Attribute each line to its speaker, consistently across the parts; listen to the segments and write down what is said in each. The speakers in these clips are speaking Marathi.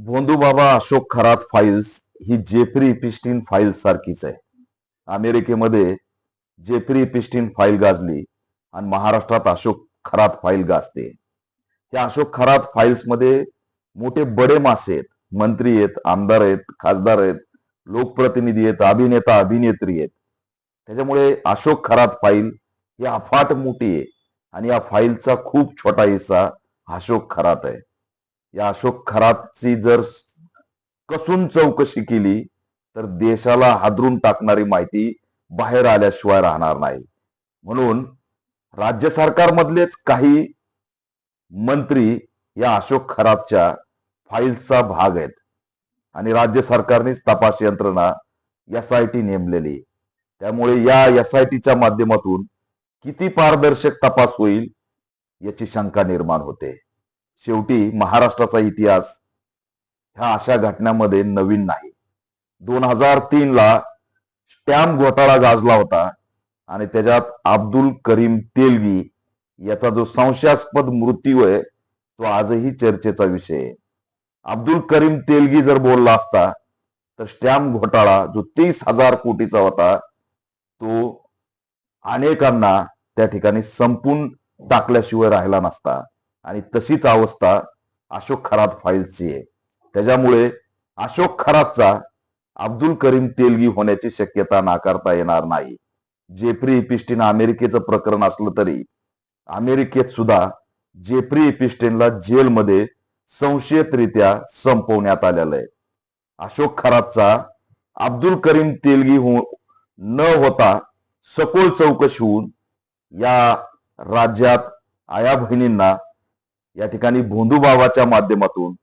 Speaker 1: भोंदूबाबा अशोक खरात फाईल्स ही जेफ्री इपिस्टीन फाईल सारखीच आहे. अमेरिकेमध्ये जेफ्री इपिस्टीन फाईल गाजली आणि महाराष्ट्रात अशोक खरात फाईल गाजते. या अशोक खरात फाईल्स मध्ये मोठे बडे मासे आहेत. मंत्री आहेत, आमदार आहेत, खासदार आहेत, लोकप्रतिनिधी आहेत, अभिनेता अभिनेत्री आहेत. त्याच्यामुळे अशोक खरात फाईल ही अफाट मोठी आहे आणि या फाईलचा खूप छोटा हिस्सा अशोक खरात आहे. या अशोक खरातची जर कसून चौकशी केली तर देशाला हादरून टाकणारी माहिती बाहेर आल्याशिवाय राहणार नाही. म्हणून राज्य सरकारमधलेच काही मंत्री या अशोक खरातच्या फाईल्सचा भाग आहेत आणि राज्य सरकारनेच तपास यंत्रणा एसआयटी नेमलेली. त्यामुळे या एसआयटीच्या माध्यमातून किती पारदर्शक तपास होईल याची शंका निर्माण होते. शेवटी महाराष्ट्राचा इतिहास ह्या अशा घटनांमध्ये नवीन नाही. 2003 ला स्टॅम्प घोटाळा गाजला होता आणि त्याच्यात अब्दुल करीम तेलगी याचा जो संशयास्पद मृत्यू आहे तो आजही चर्चेचा विषय आहे. अब्दुल करीम तेलगी जर बोलला असता तर स्टॅम्प घोटाळा जो 30,000 कोटीचा होता तो अनेकांना त्या ठिकाणी संपून टाकल्याशिवाय राहिला नसता आणि तशीच अवस्था अशोक खरात फाईल्सची आहे. त्याच्यामुळे अशोक खरातचा अब्दुल करीम तेलगी होण्याची शक्यता नाकारता येणार नाही. जेफ्री इपिस्टीन अमेरिकेचं प्रकरण असलं तरी अमेरिकेत सुद्धा जेफ्री इपिस्टीनला जेलमध्ये संशयितरित्या संपवण्यात आलेलं आहे. अशोक खरातचा अब्दुल करीम तेलगी न होता सखोल चौकशी होऊन या राज्यात आया बहिणींना या ठिकाणी भोंदूबाबाच्या माध्यमातून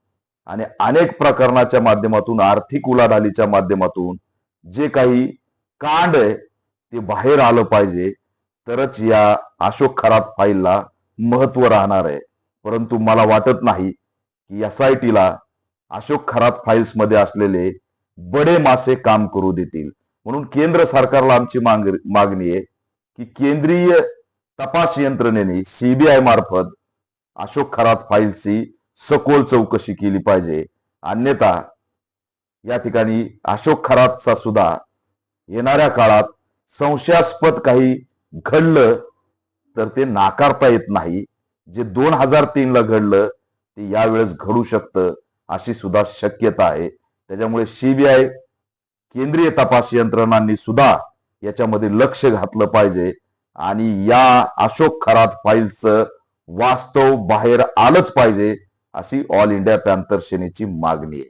Speaker 1: आणि अनेक प्रकरणाच्या माध्यमातून आर्थिक उलाढालीच्या माध्यमातून जे काही कांड आहे ते बाहेर आलं पाहिजे तरच या अशोक खरात फाईलला महत्व राहणार आहे. परंतु मला वाटत नाही की एसआयटीला अशोक खरात फाईल्स मध्ये असलेले बडे मासे काम करू देतील. म्हणून केंद्र सरकारला आमची मागणी आहे की केंद्रीय तपास यंत्रणेने सीबीआय मार्फत अशोक खरात फाईल्सची सखोल चौकशी केली पाहिजे. अन्यथा या ठिकाणी अशोक खरातचा सुद्धा येणाऱ्या काळात संशयास्पद काही घडलं तर ते नाकारता येत नाही. जे 2003 ला घडलं ते यावेळेस घडू शकतं अशी सुद्धा शक्यता आहे. त्याच्यामुळे सीबीआय केंद्रीय तपास यंत्रणांनी सुद्धा याच्यामध्ये लक्ष घातलं पाहिजे आणि या अशोक खरात फाईल्सचं वास्तव बाहेर आलंच पाहिजे अशी ऑल इंडिया पॅंथर सेनेची मागणी आहे.